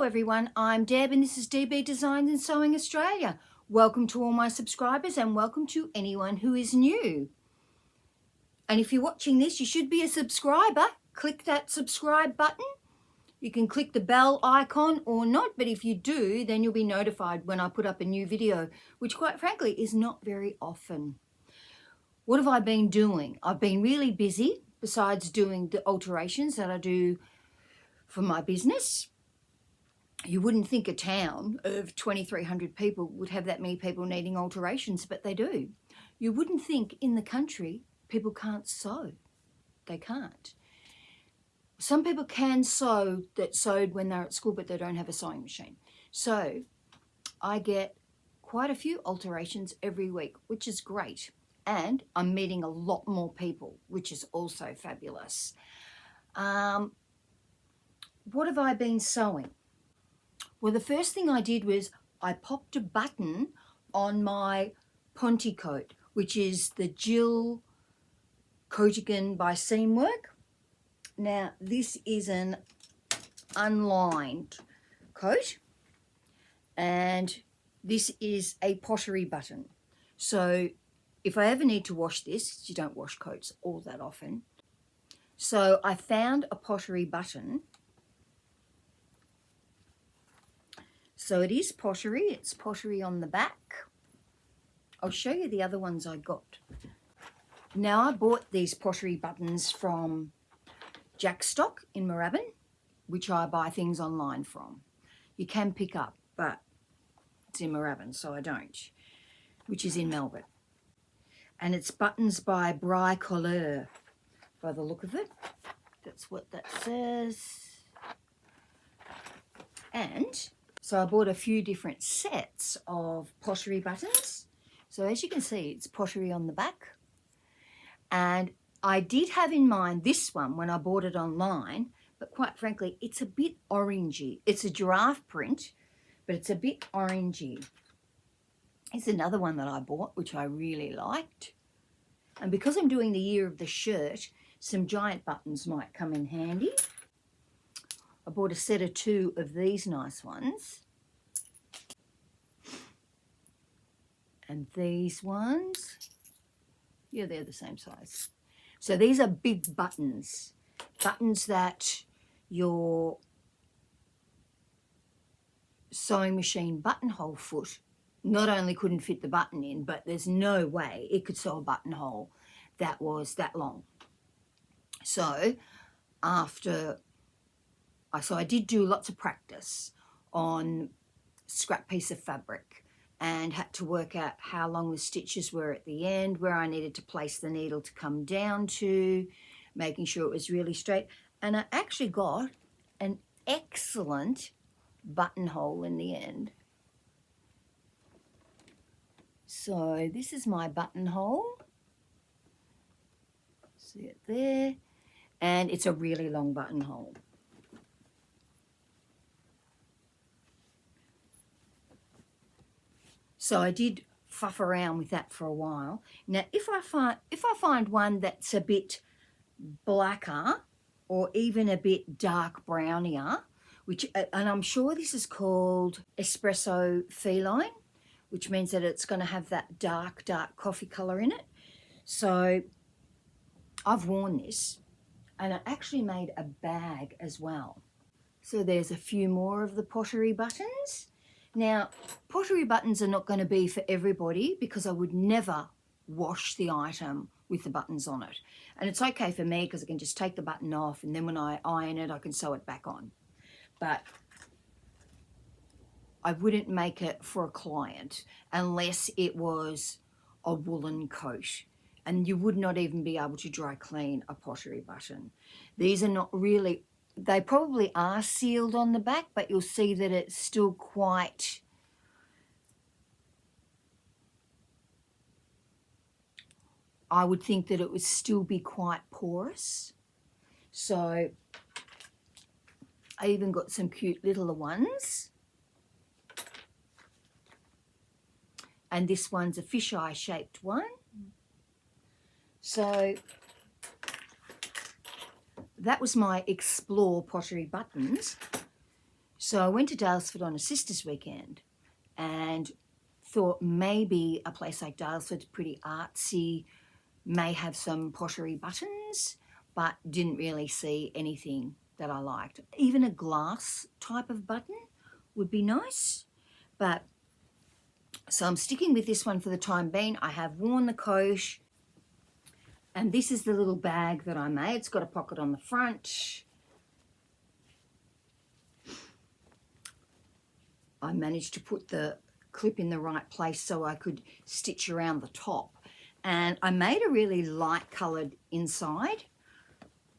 Hello everyone, I'm Deb and this is DB Designs and Sewing Australia. Welcome to all my subscribers and welcome to anyone who is new. And if you're watching this, you should be a subscriber. Click that subscribe button. You can click the bell icon or not, but if you do, then you'll be notified when I put up a new video, which quite frankly is not very often. What have I been doing? I've been really busy besides doing the alterations that I do for my business. You wouldn't think a town of 2,300 people would have that many people needing alterations, but they do. You wouldn't think in the country people can't sew. They can't. Some people can sew that sewed when they're at school, but they don't have a sewing machine. So I get quite a few alterations every week, which is great. And I'm meeting a lot more people, which is also fabulous. What have I been sewing? Well, the first thing I did was I popped a button on my ponte coat, which is the Jill Coatigan by Seamwork. Now, this is an unlined coat, and this is a pottery button. So if I ever need to wash this, you don't wash coats all that often. So I found a pottery button. So it is pottery, it's pottery on the back. I'll show you the other ones I got. Now I bought these pottery buttons from Jackstock in Moorabbin, which I buy things online from. You can pick up, but it's in Moorabbin, so I don't, which is in Melbourne. And it's buttons by Bricoleur, by the look of it. That's what that says. And so I bought a few different sets of pottery buttons. So as you can see, it's pottery on the back. And I did have in mind this one when I bought it online, but quite frankly, it's a bit orangey. It's a giraffe print, but it's a bit orangey. It's another one that I bought, which I really liked. And because I'm doing the year of the shirt, some giant buttons might come in handy. I bought a set of 2 of these nice ones. And these ones, yeah, they're the same size. So these are big buttons, buttons that your sewing machine buttonhole foot not only couldn't fit the button in, but there's no way it could sew a buttonhole that was that long. So I did do lots of practice on scrap piece of fabric and had to work out how long the stitches were at the end, where I needed to place the needle to come down to, making sure it was really straight. And I actually got an excellent buttonhole in the end. So this is my buttonhole. See it there? And it's a really long buttonhole. So I did fuff around with that for a while. Now, if I find one that's a bit blacker or even a bit dark brownier, and I'm sure this is called espresso feline, which means that it's going to have that dark coffee color in it. So I've worn this, and I actually made a bag as well. So there's a few more of the pottery buttons. Now, pottery buttons are not going to be for everybody because I would never wash the item with the buttons on it. And it's okay for me because I can just take the button off and then when I iron it, I can sew it back on. But I wouldn't make it for a client unless it was a woolen coat. And you would not even be able to dry clean a pottery button. These are not really... They probably are sealed on the back, but you'll see that it's still quite... I would think that it would still be quite porous. So I even got some cute little ones. And this one's a fisheye shaped one. So that was my Explore pottery buttons. So I went to Daylesford on a sister's weekend and thought maybe a place like Daylesford's pretty artsy, may have some pottery buttons, but didn't really see anything that I liked. Even a glass type of button would be nice, but so I'm sticking with this one for the time being. I have worn the coat, and this is the little bag that I made. It's got a pocket on the front. I managed to put the clip in the right place so I could stitch around the top. And I made a really light coloured inside.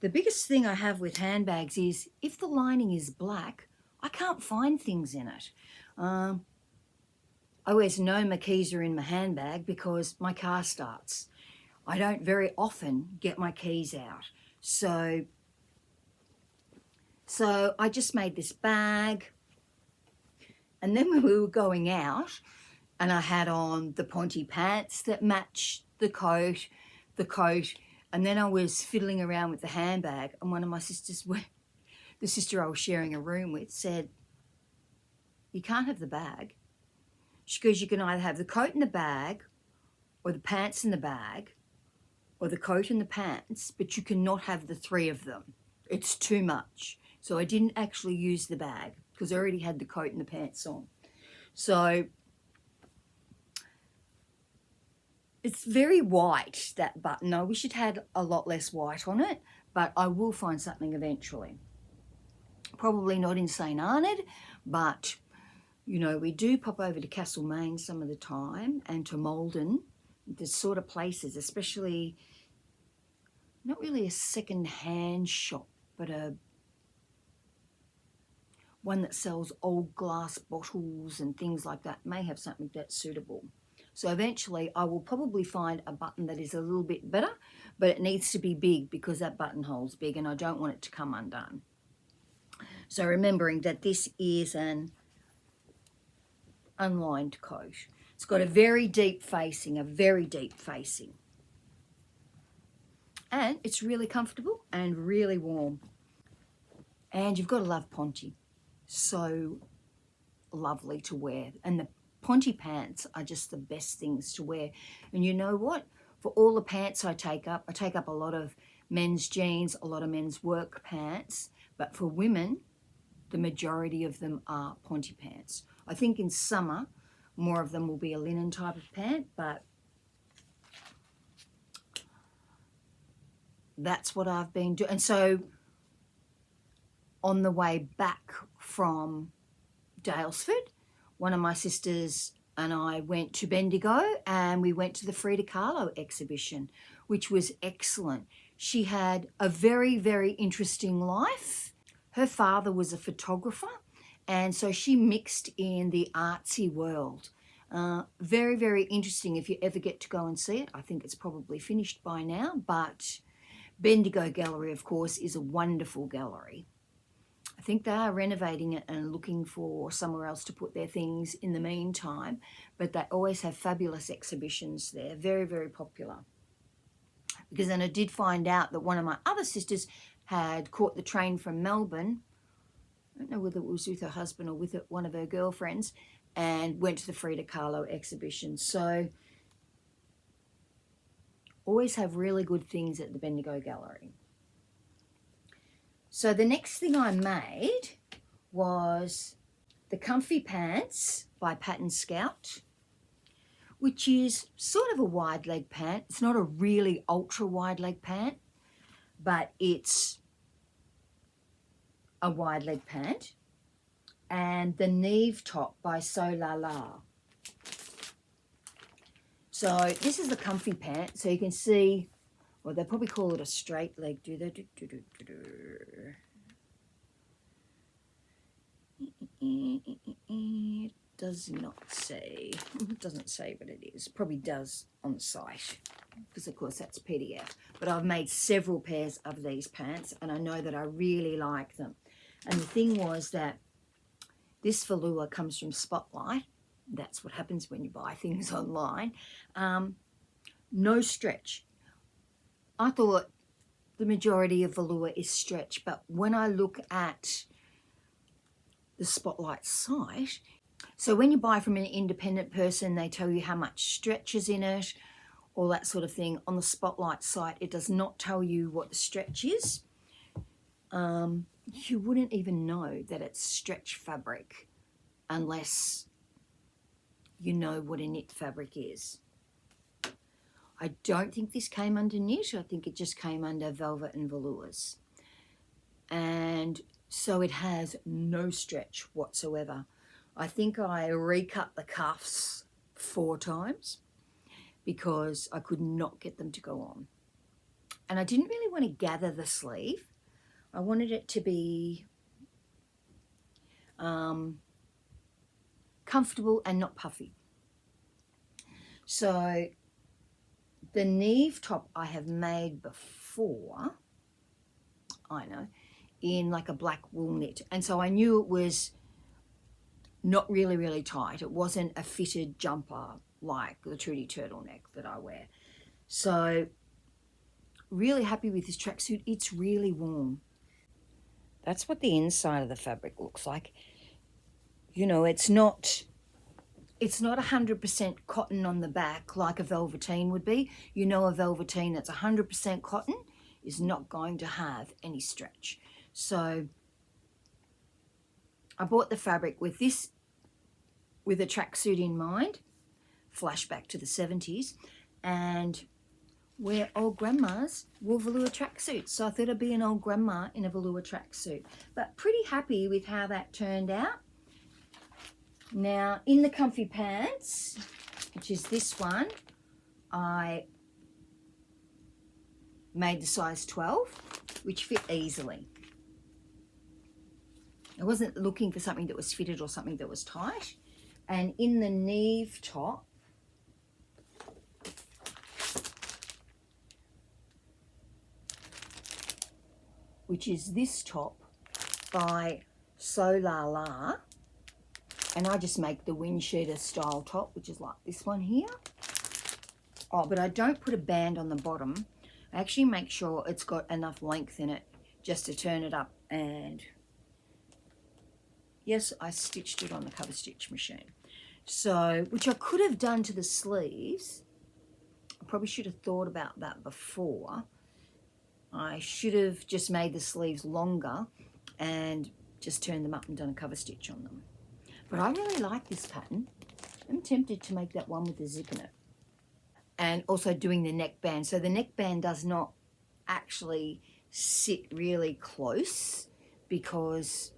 The biggest thing I have with handbags is if the lining is black, I can't find things in it. I always know my keys are in my handbag because my car starts. I don't very often get my keys out. So I just made this bag. And then when we were going out, and I had on the pointy pants that matched the coat, and then I was fiddling around with the handbag, and one of my sisters, the sister I was sharing a room with, said, "You can't have the bag." She goes, "You can either have the coat in the bag, or the pants in the bag, or the coat and the pants, but you cannot have the three of them. It's too much." So I didn't actually use the bag because I already had the coat and the pants on. So it's very white, that button. I wish it had a lot less white on it, but I will find something eventually. Probably not in St Arnaud, but you know, we do pop over to Castlemaine some of the time and to Malden, the sort of places, especially not really a second-hand shop, but one that sells old glass bottles and things like that, may have something that's suitable. So eventually I will probably find a button that is a little bit better, but it needs to be big because that buttonhole's big and I don't want it to come undone. So remembering that this is an unlined coat. It's got a very deep facing, and it's really comfortable and really warm. And you've got to love Ponte. So lovely to wear, and the Ponte pants are just the best things to wear. And you know what, for all the pants I take up a lot of men's jeans, a lot of men's work pants, but for women the majority of them are Ponte pants. I think in summer more of them will be a linen type of pant, but that's what I've been doing. And so on the way back from Daylesford, one of my sisters and I went to Bendigo and we went to the Frida Kahlo exhibition, which was excellent. She had a very, very interesting life. Her father was a photographer, and so she mixed in the artsy world. Very, very interesting if you ever get to go and see it. I think it's probably finished by now, but Bendigo Gallery, of course, is a wonderful gallery. I think they are renovating it and looking for somewhere else to put their things in the meantime, but they always have fabulous exhibitions there, very, very popular. Because then I did find out that one of my other sisters had caught the train from Melbourne, I don't know whether it was with her husband or with one of her girlfriends, and went to the Frida Kahlo exhibition. So always have really good things at the Bendigo Gallery. So the next thing I made was the Comfi pants by Pattern Scout, which is sort of a wide leg pant. It's not a really ultra wide leg pant, but it's a wide leg pant. And the Neve top by Sew Lala. So this is the Comfi pant. So you can see, well, they probably call it a straight leg, do they? It does not say. It doesn't say, but it is. Probably does on the site, because of course that's PDF. But I've made several pairs of these pants, and I know that I really like them. And the thing was that this velour comes from Spotlight. That's what happens when you buy things online. No stretch. I thought the majority of velour is stretch, but when I look at the Spotlight site. So when you buy from an independent person, they tell you how much stretch is in it, all that sort of thing. On the Spotlight site, it does not tell you what the stretch is. You wouldn't even know that it's stretch fabric unless you know what a knit fabric is. I don't think this came under knit. I think it just came under velvet and velours. And so it has no stretch whatsoever. I think I recut the cuffs 4 times because I could not get them to go on. And I didn't really want to gather the sleeve. I wanted it to be comfortable and not puffy. So the Neve top I have made before, I know, in like a black wool knit. And so I knew it was not really, really tight. It wasn't a fitted jumper like the Trudy turtleneck that I wear. So really happy with this tracksuit. It's really warm. That's what the inside of the fabric looks like. You know, it's not 100% cotton on the back like a velveteen would be. You know, a velveteen that's 100% cotton is not going to have any stretch. So I bought the fabric with this, with a tracksuit in mind, flashback to the 70s, and wear old grandmas wore velour tracksuits. So I thought I'd be an old grandma in a velour tracksuit. But pretty happy with how that turned out. Now, in the Comfi pants, which is this one, I made the size 12, which fit easily. I wasn't looking for something that was fitted or something that was tight. And in the Neve top, which is this top by Sew Lala, and I just make the wind sheeter style top, which is like this one here. Oh, but I don't put a band on the bottom. I actually make sure it's got enough length in it just to turn it up. And yes, I stitched it on the cover stitch machine. So, which I could have done to the sleeves. I probably should have thought about that before. I should have just made the sleeves longer and just turned them up and done a cover stitch on them. But I really like this pattern. I'm tempted to make that one with a zip in it. And also doing the neckband. So the neckband does not actually sit really close because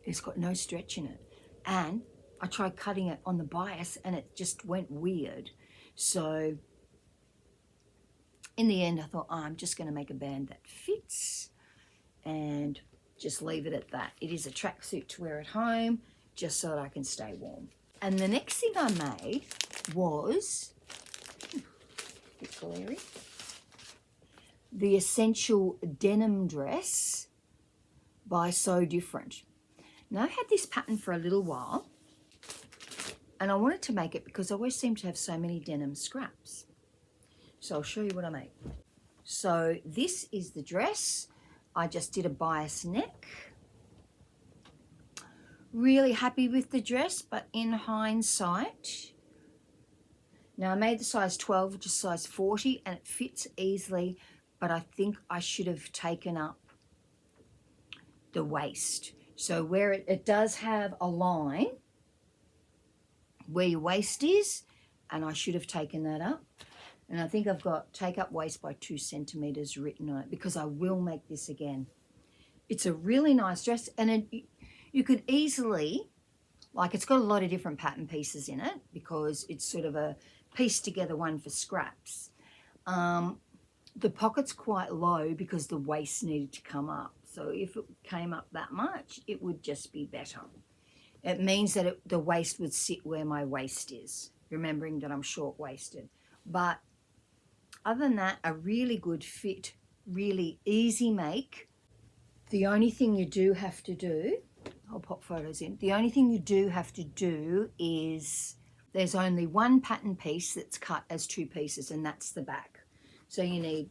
it's got no stretch in it. And I tried cutting it on the bias and it just went weird. So in the end, I thought, oh, I'm just going to make a band that fits and just leave it at that. It is a tracksuit to wear at home, just so that I can stay warm. And the next thing I made was, a bit glary, the Essential Denim Dress by So Different. Now, I had this pattern for a little while, and I wanted to make it because I always seem to have so many denim scraps. So I'll show you what I made. So this is the dress. I just did a bias neck. Really happy with the dress, but in hindsight, now I made the size 12, which is size 40, and it fits easily, but I think I should have taken up the waist. So where it does have a line where your waist is, and I should have taken that up. And I think I've got take up waist by 2 centimeters written on it because I will make this again. It's a really nice dress, and you could easily, like, it's got a lot of different pattern pieces in it because it's sort of a pieced together one for scraps. The pocket's quite low because the waist needed to come up. So if it came up that much, it would just be better. It means that the waist would sit where my waist is, remembering that I'm short-waisted. But other than that, a really good fit, really easy make. The only thing you do have to do, I'll pop photos in. The only thing you do have to do is there's only one pattern piece that's cut as 2 pieces, and that's the back. So you need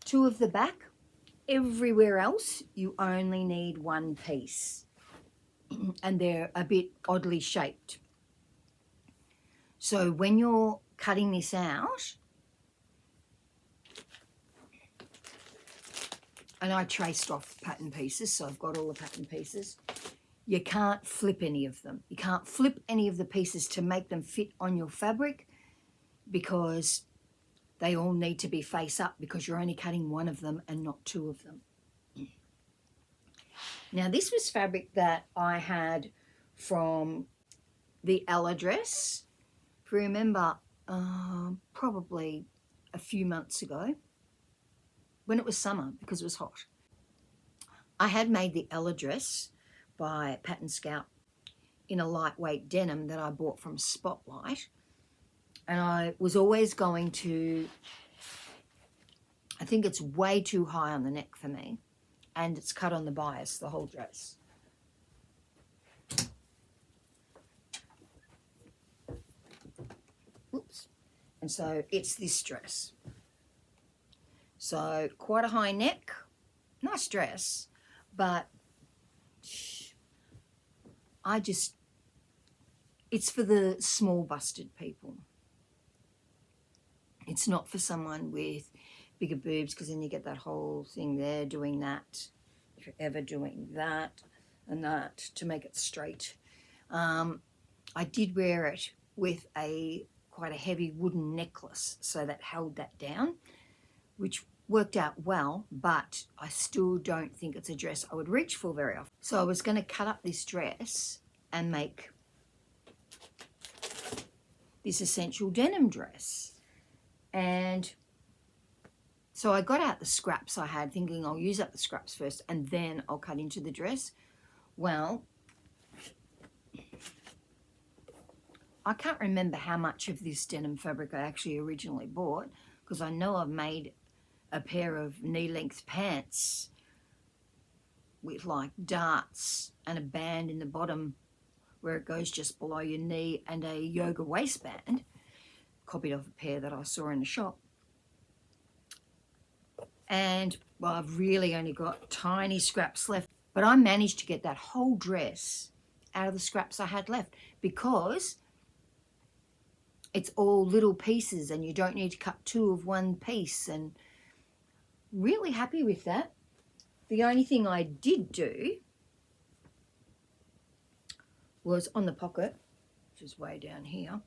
2 of the back. Everywhere else, you only need 1 piece. and they're a bit oddly shaped. So when you're cutting this out, and I traced off pattern pieces, so I've got all the pattern pieces, you can't flip any of them. You can't flip any of the pieces to make them fit on your fabric, because they all need to be face up, because you're only cutting one of them and not two of them. Now this was fabric that I had from the Ella dress, if you remember, probably a few months ago when it was summer, because it was hot. I had made the Ella dress by Pattern Scout in a lightweight denim that I bought from Spotlight, and I was always going to, I think it's way too high on the neck for me, and it's cut on the bias, the whole dress. Oops. And so it's this dress. So quite a high neck, nice dress, but it's for the small busted people. It's not for someone with bigger boobs, because then you get that whole thing there doing that, if you're ever doing that and that to make it straight. I did wear it with quite a heavy wooden necklace, so that held that down, which worked out well, but I still don't think it's a dress I would reach for very often. So I was going to cut up this dress and make this essential denim dress. And so I got out the scraps I had, thinking I'll use up the scraps first and then I'll cut into the dress. Well, I can't remember how much of this denim fabric I actually originally bought, because I know I've made a pair of knee-length pants with like darts and a band in the bottom where it goes just below your knee, and a yoga waistband, copied off a pair that I saw in the shop. And well, I've really only got tiny scraps left, but I managed to get that whole dress out of the scraps I had left, because it's all little pieces and you don't need to cut two of one piece, and really happy with that. The only thing I did do was on the pocket, which is way down here,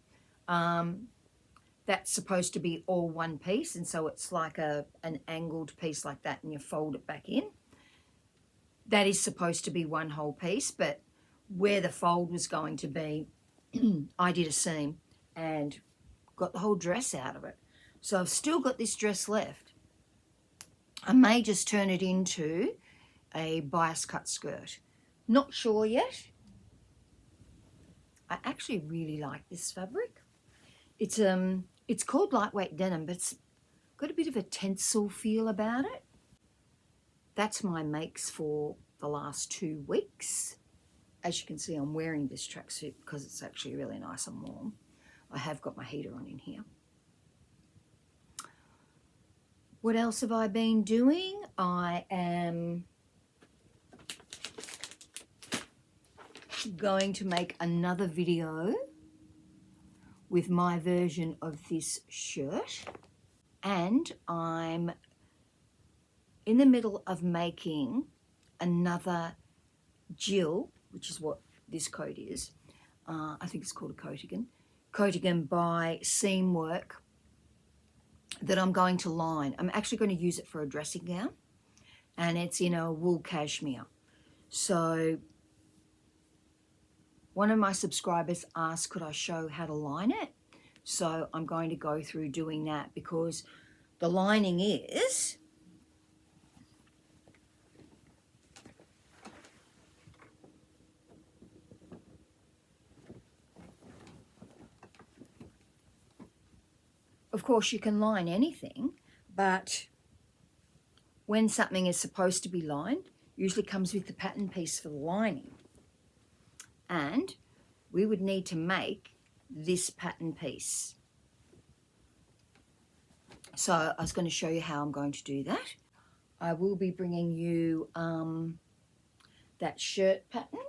that's supposed to be all one piece, and so it's like an angled piece like that, and you fold it back in. That is supposed to be one whole piece, but where the fold was going to be, I did a seam and got the whole dress out of it. So I've still got this dress left. I may just turn it into a bias cut skirt. Not sure yet. I actually really like this fabric. It's called lightweight denim, but it's got a bit of a tencel feel about it. That's my makes for the last 2 weeks. As you can see, I'm wearing this tracksuit because it's actually really nice and warm. I have got my heater on in here. What else have I been doing? I am going to make another video with my version of this shirt, and I'm in the middle of making another Jill, which is what this coat is. I think it's called a Coatigan by Seam Work, that I'm going to line. I'm actually going to use it for a dressing gown, and it's in a wool cashmere. So one of my subscribers asked could I show how to line it. So I'm going to go through doing that, because the lining is of course you can line anything, but when something is supposed to be lined, usually comes with the pattern piece for the lining. And we would need to make this pattern piece. So I was going to show you how I'm going to do that. I will be bringing you that shirt pattern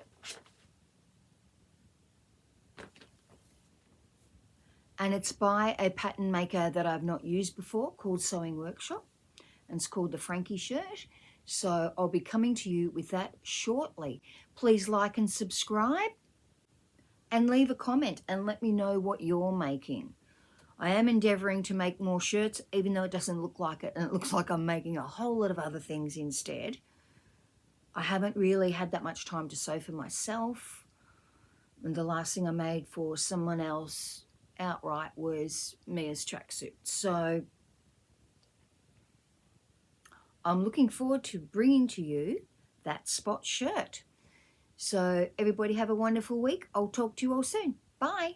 and it's by a pattern maker that I've not used before called Sewing Workshop, and it's called the Frankie shirt. So I'll be coming to you with that shortly. Please like and subscribe and leave a comment and let me know what you're making. I am endeavouring to make more shirts, even though it doesn't look like it, and it looks like I'm making a whole lot of other things instead. I haven't really had that much time to sew for myself, and the last thing I made for someone else outright was Mia's tracksuit. So I'm looking forward to bringing to you that spot shirt. So everybody have a wonderful week. I'll talk to you all soon. Bye.